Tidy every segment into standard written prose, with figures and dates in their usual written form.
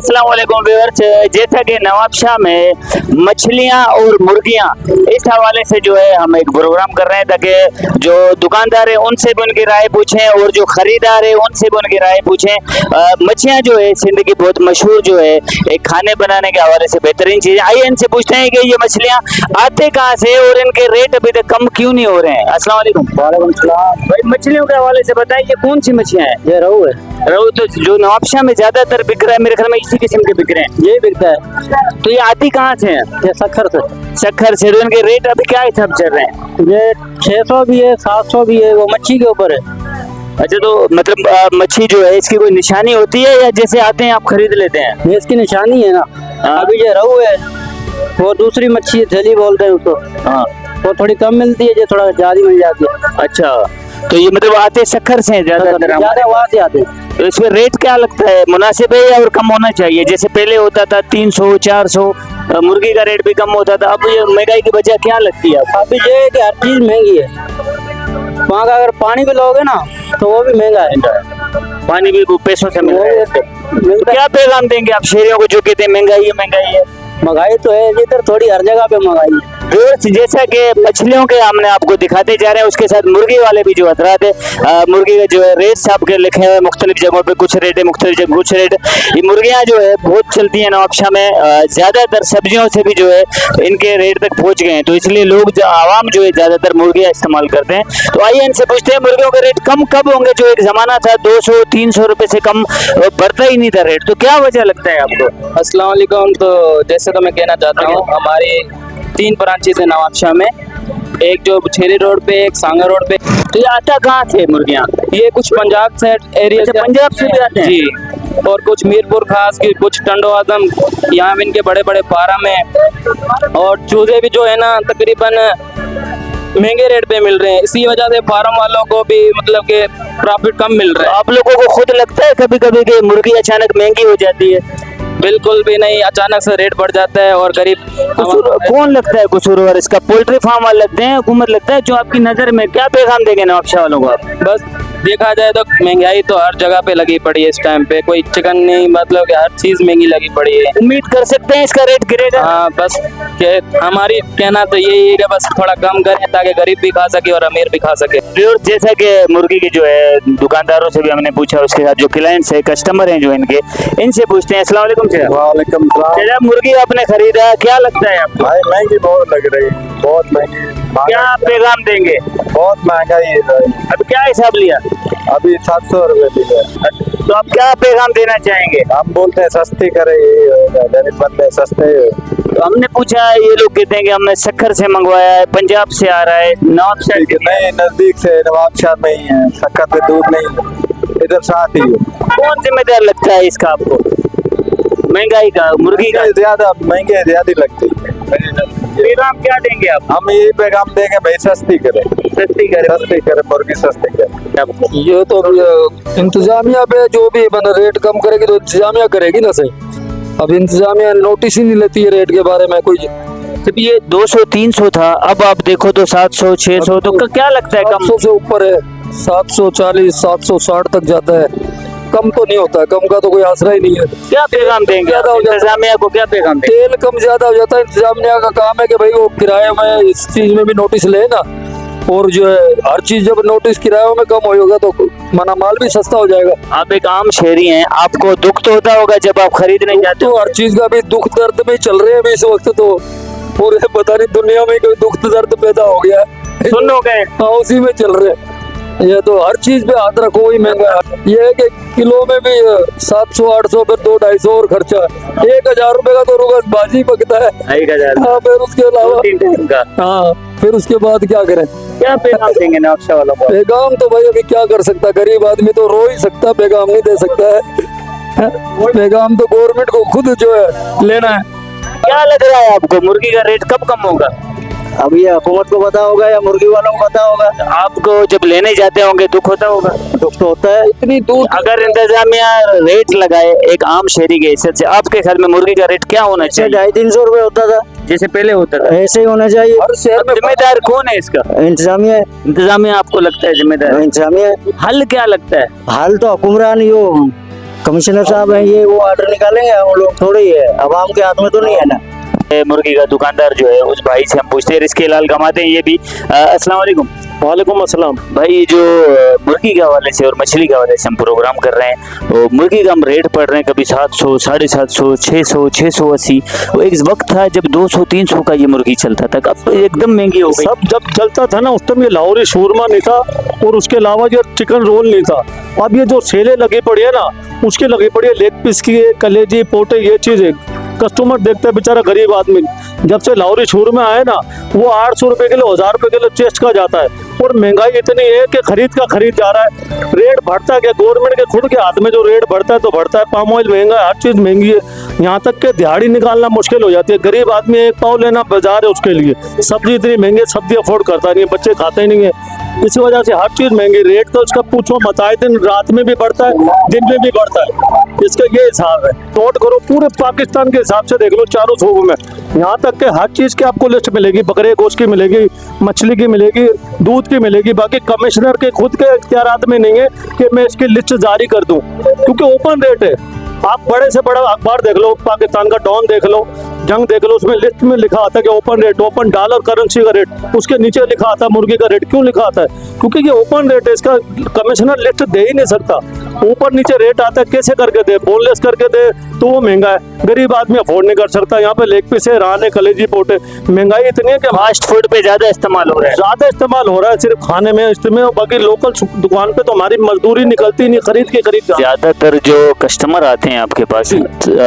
अस्सलाम वालेकुम व्यूअर्स। जैसा कि नवाबशाह में मछलियां और मुर्गियां इस हवाले से जो है हम एक प्रोग्राम कर रहे हैं ताकि जो दुकानदार है उनसे भी उनकी राय पूछें और जो खरीदार है उनसे भी उनकी राय पूछें। मछलियां जो है सिंध की बहुत मशहूर जो है एक खाने बनाने के हवाले से बेहतरीन चीज़। आइए इनसे पूछते हैं कि ये मछलियां आते कहाँ से और इनके रेट अभी तक कम क्यों नहीं हो रहे हैं। अस्सलाम वालेकुम। वालेकुम सलाम। भाई मछलियों के हवाले से बताइए ये कौन सी मछलियां हैं। ये रहू है। रहू तो जो नवाबशाह में ज्यादातर बिक रहा है मेरे ख्याल में इसी किस्म के बिक रहे हैं। यही बिकता है। तो ये आती कहाँ से है। ये सखर से। सखर से। तो इनके रेट अभी क्या हिसाब चल रहे हैं। ये 600 भी है, 700 भी है, वो मच्छी के ऊपर है। अच्छा तो मतलब मच्छी जो है इसकी कोई निशानी होती है या जैसे आते हैं आप खरीद लेते हैं। ये इसकी निशानी है ना। अभी ये रहू है, वो दूसरी मच्छी है, झली बोलते हैं उसको। हाँ वो थोड़ी कम मिलती है, जो थोड़ा ज्यादा मिल जाती है। अच्छा तो ये मतलब आते सखर से ज्यादातर ज्यादा वहाँ से आते हैं। तो इसमें रेट क्या लगता है, मुनासिब है या और कम होना चाहिए। जैसे पहले होता था 300 400 मुर्गी का रेट भी कम होता था, अब ये महंगाई की वजह क्या लगती है आपको? अभी ये है कि हर चीज महंगी है। वहाँ का अगर पानी भी लोगे ना तो वो भी महंगा है। पानी भी पैसों से मिल रहा है। मिलता तो क्या पैगाम देंगे आप शहरियों को जो कहते हैं महंगाई है। महंगाई तो है इधर, थोड़ी हर जगह पे महंगाई है। जैसा कि मछलियों के हमने आपको दिखाते जा रहे हैं उसके साथ मुर्गी वाले भी जो हजरात है मुर्गी के जो है रेट आपके लिखे हुए मुख्तलिफ जगहों पे, कुछ रेट है मुख्तलिफ जगह कुछ रेट। ये मुर्गियां जो है बहुत चलती हैं नवाबशाह में। ज्यादातर सब्जियों से भी जो है इनके रेट तक पहुंच गए हैं, तो इसलिए लोग आवाम जो है ज्यादातर मुर्गियां इस्तेमाल करते हैं। तो आइए इनसे पूछते हैं मुर्गियों के रेट कम कब होंगे। जो एक जमाना था 200 300 रुपए से कम बढ़ता ही नहीं था रेट, तो क्या वजह लगता है आपको। अस्सलाम वालेकुम। तो जैसे तो मैं कहना चाहता हूँ, हमारी 3 ब्रांचेज है नवाबशाह में। एक जो छेरी रोड पे, एक सांगा रोड पे। तो ये आता कहाँ से मुर्गियाँ। ये कुछ पंजाब से एरिया से, पंजाब से भी आते हैं जी। और कुछ मीरपुर खास की, कुछ टंडो आजम, यहाँ इनके बड़े बड़े फार्म है। और चूजे भी जो है ना तकरीबन महंगे रेट पे मिल रहे हैं, इसी वजह से फार्म वालों को भी मतलब के प्रॉफिट कम मिल रहा है। आप लोगों को खुद लगता है कभी कभी कि मुर्गी अचानक महंगी हो जाती है। बिल्कुल भी नहीं, अचानक से रेट बढ़ जाता है और गरीब कौन लगता है कसूरवार इसका, पोल्ट्री फार्म वाले लगते हैं, हुकूमत लगता है। जो आपकी नजर में क्या पैगाम देंगे नवाबशाह वालों को आप। बस देखा जाए तो महंगाई तो हर जगह पे लगी पड़ी है इस टाइम पे, कोई चिकन नहीं, मतलब कि हर चीज महंगी लगी पड़ी है। उम्मीद कर सकते हैं इसका रेट गिरेगा। हाँ बस हमारी कहना तो यही है कि बस थोड़ा कम करें ताकि गरीब भी खा सके और अमीर भी खा सके। जैसा कि मुर्गी की जो है दुकानदारों से भी हमने पूछा, उसके साथ जो क्लाइंट्स है कस्टमर हैं जो इनसे पूछते हैं। अस्सलाम वालेकुम सर। वालेकुम सलाम। मुर्गी आपने खरीदा, क्या लगता है आपको। भाई महंगी बहुत लग रही है, बहुत महंगी। क्या पैगाम देंगे। बहुत महंगाई है भाई। अब क्या हिसाब लिया। अभी 700 रुपए दिया। तो आप क्या पैगाम देना चाहेंगे। हम बोलते हैं सस्ती करे, गरीब बंदे सस्ते। तो हमने पूछा, ये लोग कहते हैं कि हमने सखर से मंगवाया है, पंजाब से आ रहा है, नवाबशाह से नहीं, नजदीक से नवाबशाह में ही है, शक्कर पे दूर नहीं, इधर साथ ही है। कौन जिम्मेदार लगता है इसका आपको, महंगाई का, मुर्गी का। ज्यादा महंगे ज्यादा लगती है। पैगाम क्या देंगे आप। हम यही पैगाम देंगे भाई, सस्ती करे, सस्ती करे। सस्ती करे, मुर्गी सस्ती करे। ये तो इंतजामिया पे जो भी मतलब रेट कम करेगी तो इंतजामिया करेगी ना सही। अब इंतजामिया नोटिस ही नहीं लेती है रेट के बारे में कोई। जब ये 200 300 था, अब आप देखो तो 700 600, तो क्या लगता है कम। 700 से ऊपर है, 740 760 तक जाता है। कम तो नहीं होता है, कम का तो कोई आसरा ही नहीं है। क्या पैगाम देंगे आप इंतजामिया को, क्या पैगाम देंगे। तेल कम ज्यादा हो जाता है, इंतजामिया का काम है कि भाई वो किराए में इस चीज में भी नोटिस ले ना, और जो है हर चीज जब नोटिस किरायों में कम होगा तो मना माल भी सस्ता हो जाएगा। आप एक आम शहरी हैं, आपको दुख तो होता होगा जब आप खरीदने जाते तो हो। हर चीज का भी दुख दर्द में चल रहे हैं अभी इस वक्त, तो पूरे पता नहीं दुनिया में कोई दुख दर्द पैदा हो गया है। सुन लो गए। हाँ उसी में चल रहे हैं। ये तो हर चीज पे हाथ रखो ही महंगा है। ये है कि किलो में भी 700 800 फिर 2 250 और खर्चा। 1000 रुपए का तो रोज बाजी पकता है। 1000। हाँ फिर उसके अलावा हाँ फिर उसके बाद क्या करें। क्या पैगाम देंगे नवाबशाह वालों को। पैगाम तो भाई अभी क्या कर सकता, गरीब आदमी तो रो ही सकता, पैगाम नहीं दे सकता है। पैगाम तो गवर्नमेंट को खुद जो है लेना है। क्या लग रहा है आपको मुर्गी का रेट कब कम होगा। अब ये हुकूमत को पता होगा या मुर्गी वालों को पता होगा। आपको जब लेने जाते होंगे दुख होता होगा। दुख तो होता है। इतनी दूर अगर इंतजामिया रेट लगाए एक आम शहरी के हिसाब से, आपके ख्याल में मुर्गी का रेट क्या होना चाहिए। 250-300 रुपए होता था, जैसे पहले होता था, ऐसे ही होना चाहिए। हर शहर में जिम्मेदार कौन है इसका। इंतजामिया है। इंतजामिया आपको लगता है जिम्मेदार। इंतजामिया है। हल क्या लगता है। हाल तो हुक्मरान यो कमिश्नर साहब हैं ये, वो ऑर्डर निकालेंगे, हम लोग थोड़ी है, आवाम के हाथ में तो नहीं है ना। ये मुर्गी का दुकानदार जो है उस भाई से हम पूछते हैं, रिस्के लाल कमाते हैं ये भी। अस्सलाम वालेकुम। वालेकुम अस्सलाम। भाई जो मुर्गी के हवाले से और मछली के हवाले से हम प्रोग्राम कर रहे हैं, तो मुर्गी का हम रेट पढ़ रहे हैं, कभी 700, 750, 600, 680। वो एक वक्त था जब 200, 300 का ये मुर्गी चलता था, अब तो एकदम महंगी हो गई। सब जब चलता था ना उस टाइम ये लाहौरी शोरमा नहीं था और उसके अलावा ये चिकन रोल नहीं था। अब ये जो सेलें लगी पड़ी है ना उसकी लगी पड़ी है लेग पीस की, कलेजी, पोटे, ये चीजें कस्टमर देखता है बेचारा गरीब आदमी। जब से लाहौरी शोरमा आए ना वो 800 रुपए किलो, 1000 रुपए किलो चेस्ट का जाता है और महंगाई इतनी है कि खरीद जा रहा है। रेट बढ़ता है, गवर्नमेंट के खुद के हाथ में जो रेट बढ़ता है तो बढ़ता है। पाम ऑयल महंगा है, हर चीज महंगी है, यहाँ तक के दिहाड़ी निकालना मुश्किल हो जाती है। गरीब आदमी एक पाव लेना बाजार है उसके लिए, सब्जी इतनी महंगी, सब्जी अफोर्ड करता नहीं है, बच्चे खाते ही नहीं है, इसी वजह से हर चीज महंगी। रेट तो इसका पूछो मत, आए दिन रात में भी बढ़ता है, दिन में भी बढ़ता है, इसका ये हिसाब है। नोट करो, पूरे पाकिस्तान के हिसाब से देख लो, चारों सूबों में यहाँ तक के हर चीज की आपको लिस्ट मिलेगी, बकरे गोश्त की मिलेगी, मछली की मिलेगी, दूध की मिलेगी। बाकी कमिश्नर के खुद के इख्तियारात में नहीं है कि मैं इसकी लिस्ट जारी कर दूं, क्योंकि ओपन रेट है। आप बड़े से बड़ा अखबार देख लो, पाकिस्तान का डॉन देख लो, जंग देख लो, उसमें लिस्ट में लिखा आता है कि open rate, open dollar currency का रेट, उसके नीचे लिखा आता है मुर्गी का रेट। क्यों लिखा आता है? क्योंकि ये ओपन रेट है, इसका कमिश्नर लिस्ट दे ही नहीं सकता। ऊपर नीचे रेट आता है, कैसे करके दे? बोनलेस करके दे तो वो महंगा है, गरीब आदमी अफोर्ड नहीं कर सकता। यहाँ पे लेग पीस है, रान है, कलेजी, पोटे, महंगाई इतनी है कि फास्ट फूड पे ज्यादा इस्तेमाल हो रहा है, ज्यादा इस्तेमाल हो रहा है सिर्फ खाने में, इसमें। बाकी लोकल दुकान पे तो हमारी मजदूरी निकलती नहीं, खरीद के ज्यादातर जो कस्टमर आते हैं आपके पास,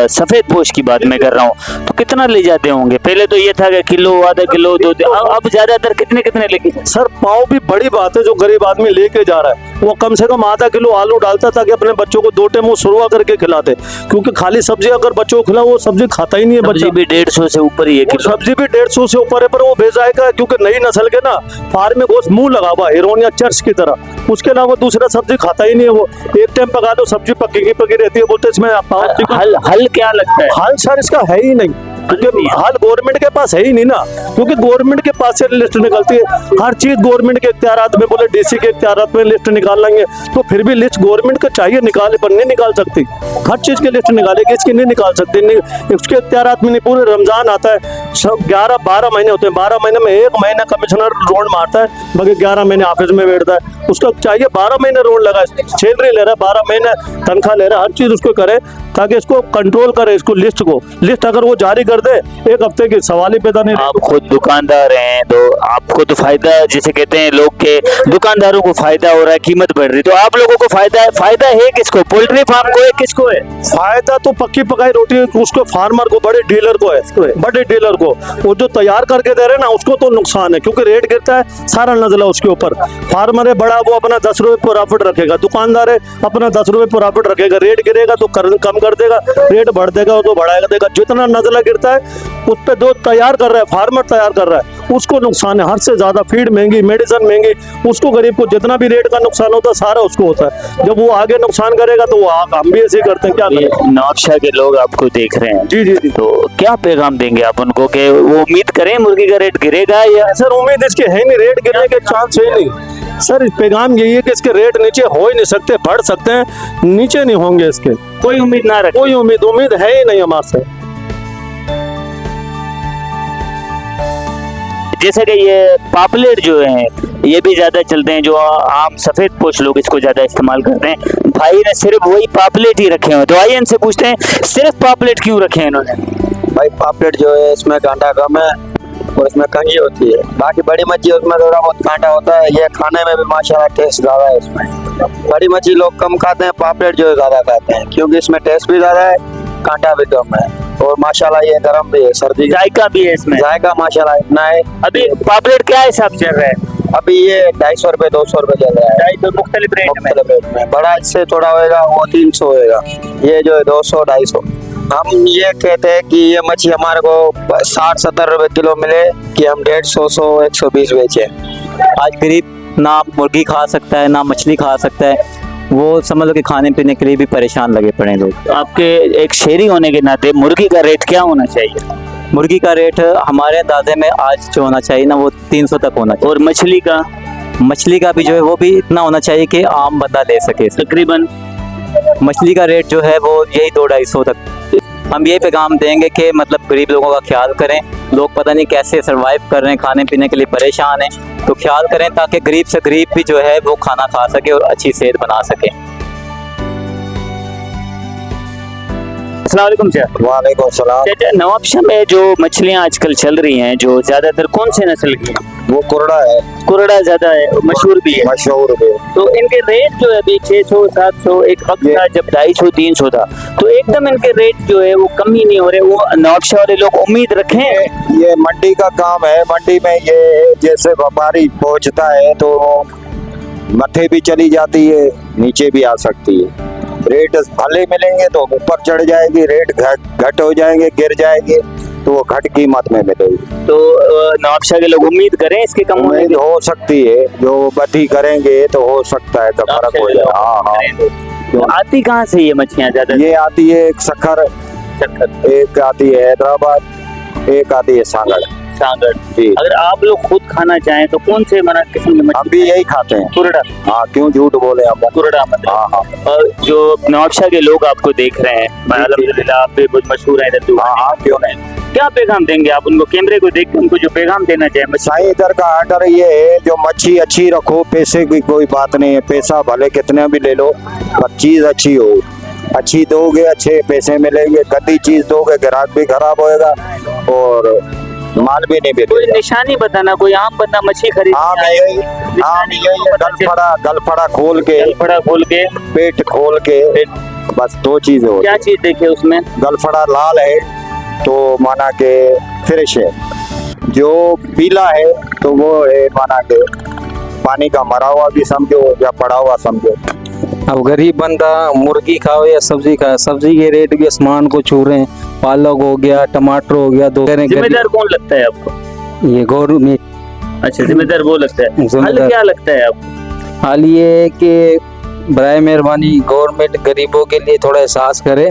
सफेद पोश की बात मैं कर रहा हूँ, तो कितना ले जाते होंगे? पहले तो ये था कि किलो, आधा किलो, 2, अब ज्यादातर कितने लेके? सर पाव भी बड़ी बात है जो गरीब आदमी लेके जा रहा है, वो कम से कम आधा किलो आलू डालता ताकि अपने बच्चों को 2 टाइम वो सुरवा करके खिलाते, क्योंकि खाली सब्जी अगर बच्चों को खिला वो सब्जी खाता ही नहीं है बच्चा। भी 150 से ऊपर ही है, सब्जी भी 150 से ऊपर है, पर वो बेजायका, क्योंकि नई नस्ल के ना फार्म में गोश्त मुंह लगा हुआ हिरोन या चर्च की तरह, उसके अलावा दूसरा सब्जी खाता ही नहीं है वो। एक टाइम पका दो सब्जी पकी रहती है, बोलते इसमें हल क्या लगता है? हल सर इसका है ही नहीं, क्योंकि हाल गवर्नमेंट के पास है ही नहीं ना, क्योंकि गवर्नमेंट के पास से लिस्ट निकलती है हर चीज, गवर्नमेंट के इख्तियारात में, बोले डीसी के इख्तियारात में लिस्ट निकाल लेंगे, तो फिर भी लिस्ट गवर्नमेंट को चाहिए निकाले, पर नहीं निकाल सकती। हर चीज की लिस्ट निकालेगी, इसकी नहीं निकाल सकती, नहीं उसके इख्तियारात में नहीं। पूरे रमजान आता है, सब 11-12 महीने होते हैं, 12 महीने में 1 महीना कमिश्नर रोड मारता है, बाकी 11 महीने ऑफिस में बैठता है। उसका चाहिए 12 महीने रोड लगाए, सैलरी ले रहा है, 12 महीने तनख्वाह ले रहा है, हर चीज उसको करे ताकि इसको कंट्रोल करे, इसको लिस्ट अगर वो जारी कर दे, एक हफ्ते की सवाल ही पैदा नहीं। आप खुद दुकानदार हैं तो आपको तो फायदा, जिसे कहते हैं लोग के दुकानदारों को फायदा हो रहा है, कीमत बढ़ रही, तो आप लोगों को फायदा है किसको? पोल्ट्री फार्म को है, किसको है फायदा? तो पक्की पकाई रोटी उसको, फार्मर को, बड़े डीलर को है, बड़े डीलर को। वो जो तैयार करके दे रहे हैं ना उसको तो नुकसान है, क्योंकि रेट गिरता है, सारा नजला उसके ऊपर। फार्मर है बड़ा, वो अपना 10 रुपए प्रॉफिट रखेगा, दुकानदार है अपना 10 रुपए प्रॉफिट रखेगा। रेट गिरेगा तो कम कर देगा, रेट बढ़ देगा तो बढ़ाएगा देगा। जितना नजला गिरता है उस पे जो तैयार कर रहा है, फार्मर तैयार कर रहा है, उसको नुकसान है हद से ज्यादा। फीड महंगी, मेडिसिन महंगी, उसको गरीब को जितना भी रेट का नुकसान होता है सारा उसको होता है। जब वो आगे नुकसान करेगा तो वो हम भी ऐसे ही करते हैं, क्या करें। नवाबशाह के लोग आपको देख रहे हैं, जी, तो क्या पैगाम देंगे आप उनको कि वो उम्मीद करें मुर्गी का रेट गिरेगा? या सर उम्मीद इसकी है नहीं, रेट गिरने के चांस है नहीं सर। पैगाम यही है कि इसके रेट नीचे हो ही नहीं सकते, बढ़ सकते हैं, नीचे नहीं होंगे इसके। कोई उम्मीद ना रखें, कोई उम्मीद है ही नहीं हमारे से। जैसे कि ये पापलेट जो है ये भी ज्यादा चलते हैं, जो आम सफेद पोश लोग इसको ज्यादा इस्तेमाल करते हैं। भाई ने सिर्फ वही पापलेट ही रखे हुए, तो आइए इनसे पूछते हैं सिर्फ पापलेट क्यों रखे हैं इन्होंने? भाई पापलेट जो है इसमें कांटा कम है और इसमें कंगी होती है, बाकी बड़ी मच्छी उसमें थोड़ा बहुत कांटा होता है। ये खाने में भी माशाल्लाह टेस्ट ज्यादा है इसमें। बड़ी मच्छी लोग कम खाते हैं, पापलेट जो है ज्यादा खाते हैं, क्योंकि इसमें टेस्ट भी ज्यादा है, कांटा भी कम है, और माशाल्लाह ये गरम भी है, सर्दी जायका भी है इसमें, जायका माशाल्लाह इतना है। अभी पापलेट क्या हिसाब चल रहा है? अभी ये 250 रुपए 200 रुपए चल रहा है, 250 मुख्तलिफ रेट में। बड़ा इससे थोड़ा होएगा, वो 300 होएगा, ये जो है 200-250। हम ये कहते हैं कि ये मच्छी हमारे को 60-70 रुपए किलो मिले कि हम 150-120 बेचे। आज गरीब ना मुर्गी खा सकता है ना मछली खा सकता है, वो समझ लो कि खाने पीने के लिए भी परेशान लगे पड़े लोग। आपके एक शहरी होने के नाते मुर्गी का रेट क्या होना चाहिए? मुर्गी का रेट हमारे अंदाजे में आज जो होना चाहिए ना वो 300 तक होना चाहिए। और मछली का भी जो है वो भी इतना होना चाहिए कि आम बंदा ले सके। तकरीबन मछली का रेट जो है वो यही 200-250 तक। हम यही पैगाम देंगे कि मतलब गरीब लोगों का ख्याल करें। लोग पता नहीं कैसे सरवाइव कर रहे हैं, खाने पीने के लिए परेशान हैं, तो ख्याल करें ताकि गरीब से गरीब भी जो है वो खाना खा सके और अच्छी सेहत बना सके। अस्सलाम वालेकुम सर। वालेकुम सलाम। चाचा, नवाबशाह में जो मछलियाँ आजकल चल रही हैं, जो ज्यादातर कौन से नस्ल की हैं? वो कुरड़ा है, कुरड़ा ज्यादा है, मशहूर भी है। मशहूर भी। तो इनके रेट जो है अभी 600 700, एक वक्त था जब 250 300 था, तो एकदम इनके रेट जो है वो कम ही नहीं हो रहे। वो नवाबशाह वाले लोग उम्मीद रखें। ये मंडी का काम है। मंडी में ये जैसे व्यापारी पहुंचता है तो मथे भी चली जाती है, नीचे भी आ सकती है। रेट भले मिलेंगे तो ऊपर चढ़ जाएगी, रेट घट हो जाएंगे, गिर जाएंगे तो वो घट कीमत में मिलेगी। तो नवाबशाह के लोग उम्मीद करें इसके कम होने उम्मीद की? हो सकती है, जो बधी करेंगे तो हो सकता है तो फर्क हो जाए। हाँ हाँ। तो आती कहाँ से ये मछलियाँ ज्यादा? ये आती है एक सखर, एक आती है हैदराबाद, एक आती है सांगड़। सांगड़ जी। अगर आप लोग खुद खाना चाहें तो कौन से मना किस्म की हम मछली? भी यही खाते हैं। कुरड़ा। हाँ, क्यों झूठ बोले हम। कुरड़ा मतलब। हाँ हाँ और जो नवाबशाह के लोग आपको देख रहे हैं, अल्हम्दुलिल्लाह आप भी बहुत मशहूर हैं इधर। हाँ हाँ, क्यों नहीं। क्या पैगाम देंगे आप उनको, कैमरे को देख के उनको जो पैगाम देना चाहें? साईं इधर का आर्डर ये है, जो मच्छी अच्छी रखो, पैसे की कोई बात नहीं है। पैसा भले कितने भी ले लो, पर चीज अच्छी हो। अच्छी दोगे अच्छे पैसे मिलेंगे, गंदी चीज दोगे ग्राहक भी खराब होएगा और माल भी नहीं कोई मिलेगा। निशानी बताना, कोई आम बंदा मछली खरीद आम यही गलफड़ा खोल के, गलफड़ा खोल के, पेट खोल के, बस दो चीजें होती क्या हैं। चीज देखे उसमें? गलफड़ा लाल है तो माना के फ्रेश है, जो पीला है तो वो है माना के पानी का मरा हुआ भी समझो या पड़ा हुआ समझो। अब गरीब बंदा मुर्गी खाओ या सब्जी खाओ, सब्जी के रेट भी आसमान को छू रहे हैं। पालक हो गया, टमाटर हो गया, दो जिम्मेदार कौन लगता है आपको? ये गवर्नमेंट। अच्छा, जिम्मेदार वो लगता है। हल जिम्मेदार। क्या लगता है आपको? हाल ये है कि बराए मेहरबानी गवर्नमेंट गरीबों के लिए थोड़ा एहसास करे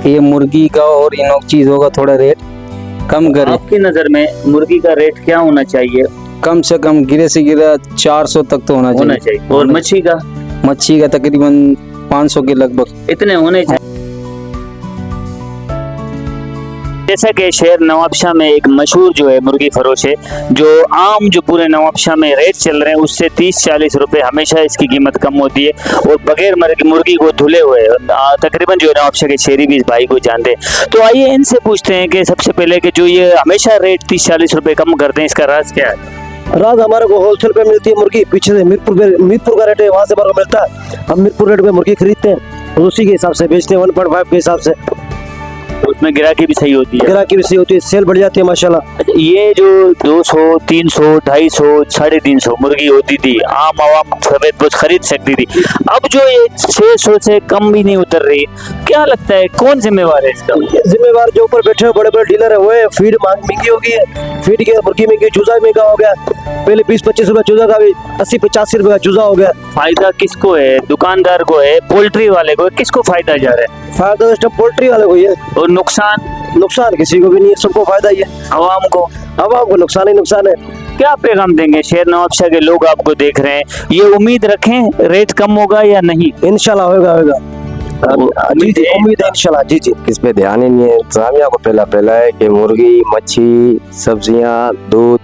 कि ये मुर्गी का और इन चीजों का थोड़ा रेट कम करे। आपकी नजर में मुर्गी का रेट क्या होना चाहिए? कम से कम गिरे से गिरा 400 तक तो होना चाहिए। और मच्छी का? मच्छी का तकरीबन 500 के लगभग इतने होने चाहिए। जैसा कि शहर नवाबशाह में एक मशहूर जो है मुर्गी फरोश है, जो आम जो पूरे नवाबशाह में रेट चल रहे हैं उससे 30-40 रुपए हमेशा इसकी कीमत कम होती है। और बगैर मुर्गी को धुले हुए तकरीबन जो है नवाबशाह के शहरी भी इस भाई को जानते हैं। तो आइए इनसे पूछते हैं कि सबसे पहले कि जो ये हमेशा रेट 30-40 रुपए कम करते हैं, इसका राज क्या है? राज हमारे को होलसेल पे मिलती है मुर्गी। पीछे से मीरपुर का रेट है, वहाँ से हमारे को मिलता है। हम मीरपुर रेट पे मुर्गी खरीदते हैं और उसी के हिसाब से बेचते हैं 1.5 के हिसाब से। तो उसमें गिराकी भी सही होती है? गिराकी भी सही होती है, सेल बढ़ जाती है माशाल्लाह। ये जो 200, 300, 250, 350 मुर्गी होती थी, आम आवाम सफेद पोश खरीद सकती थी, अब जो ये 600 से कम भी नहीं उतर रही, क्या लगता है कौन जिम्मेवार है इसका? जिम्मेवार जो ऊपर बैठे हुए बड़े बड़े डीलर है वो है। फीड महंगी हो गई है, फीड की मुर्गी महंगी, चूजा महंगा हो गया। पहले 20-25 रुपए चूजा का, भी 80-85 रुपए का चूजा हो गया। फायदा किसको है? दुकानदार को है, पोल्ट्री वाले को है, किसको फायदा जा रहा है? फायदा तो सिर्फ पोल्ट्री वाले को ही है, और नुकसान? नुकसान किसी को भी नहीं है, सबको फायदा ही है। आवाम को? आवाम को नुकसान ही नुकसान है। क्या पैगाम देंगे? शहर नवाबशाह के लोग आपको देख रहे हैं, ये उम्मीद रखें रेट कम होगा या नहीं? इंशाल्लाह होगा होगा। जी जी, उम्मीद है इंशाल्लाह। जी जी। इस पे ध्यान ही नहीं है। इंतजामिया को पहला है कि मुर्गी, मच्छी, सब्जियां, दूध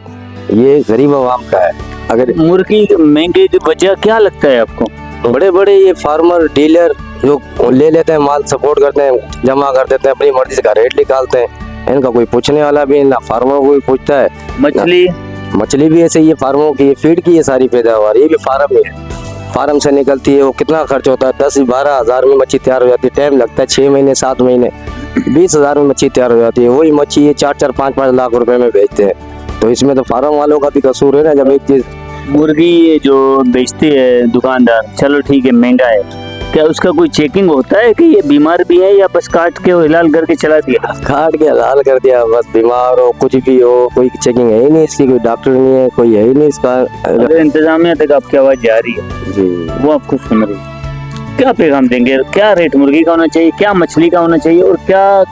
ये गरीब आवाम का है। अगर मुर्गी महंगे की वजह क्या लगता है आपको? बड़े बड़े ये फार्मर डीलर जो ले लेते हैं माल, सपोर्ट करते हैं, जमा कर देते हैं, अपनी मर्जी से का रेट निकालते हैं। इनका कोई पूछने वाला भी ना, फार्मर कोई पूछता है। मछली भी ऐसे ही है, फार्मों की फीड की ये सारी पैदावार, ये भी फार्म ही है। फार्म से निकलती है, वो कितना खर्च होता है? 10-12 हज़ार में मच्छी तैयार हो जाती है। टाइम लगता है 6 महीने 7 महीने, 20 हज़ार में मच्छी तैयार हो जाती है। वही मच्छी ये 4-4, 5-5 लाख रुपए में बेचते हैं। तो इसमें तो फार्म वालों का भी कसूर है ना। जब एक चीज मुर्गी जो बेचती है दुकानदार, चलो ठीक है महंगा है, क्या उसका कोई चेकिंग होता है कि ये बीमार भी है या बस काट के हिलाल करके चला दिया? काट के हलाल कर दिया, बस बीमार हो कुछ भी हो, कोई चेकिंग है ही नहीं इसकी, कोई डॉक्टर नहीं है, कोई है ही नहीं इसका। अगर इंतजामिया तक आपकी आवाज जा रही है जी, वो आपको सुन रही है, क्या पैगाम देंगे? क्या रेट मुर्गी का होना चाहिए, क्या मछली का होना चाहिए, और क्या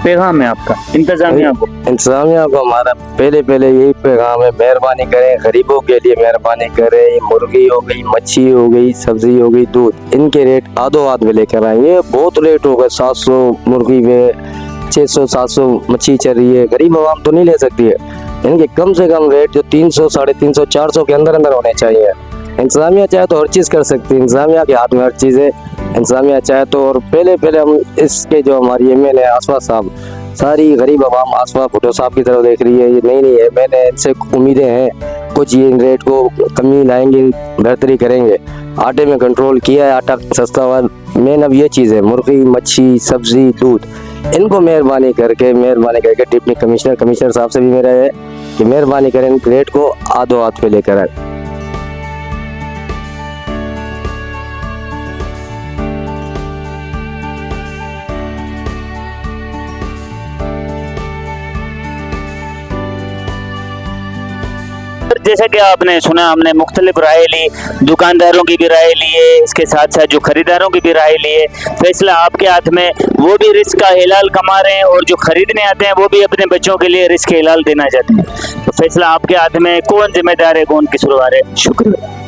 पैगाम है आपका इंतजामिया को? इंतजामिया को हमारा पहले यही पैगाम है, मेहरबानी करें, गरीबों के लिए मेहरबानी करें। मुर्गी हो गई, मच्छी हो गई, सब्जी हो गई, दूध, इनके रेट आधो हाथ में लेकर आएंगे। बहुत रेट हो गए, 700 मुर्गी में, 600-700 मच्छी चल रही है। गरीब आवाम तो नहीं ले सकती है। इनके कम से कम रेट जो 300, 350, 400 के अंदर अंदर होने चाहिए। इंतजामिया चाहे तो हर चीज़ कर सकती है, इंतजामिया के हाथ में हर चीज़ है। इंतजामिया चाहे तो, और पहले हम इसके जो हमारी MLA आसफा साहब, सारी गरीब आवाम आसफा भुट्टो साहब की तरफ देख रही है। ये नहीं है, मैंने इनसे उम्मीदें हैं कुछ ये इन रेट को कमी लाएंगे, बेहतरी करेंगे। आटे में कंट्रोल किया है, आटा सस्ता हुआ। मेन अब ये चीज़ है, मुर्गी, मच्छी, सब्जी, दूध, इनको मेहरबानी करके डिप्टी कमिश्नर साहब से भी मेरा है कि मेहरबानी करें, इन रेट को आधो हाथ पे लेकर आए। जैसा कि आपने सुना, हमने मुख्तलिफ राय ली, दुकानदारों की भी राय ली है, इसके साथ साथ जो खरीदारों की भी राय ली है। फैसला आपके हाथ में। वो भी रिस्क का हिलाल कमा रहे हैं और जो खरीदने आते हैं वो भी अपने बच्चों के लिए रिस्क हिलाल देना चाहते हैं। तो फैसला आपके हाथ में, कौन जिम्मेदार है, कौन किसूरवार है। शुक्रिया।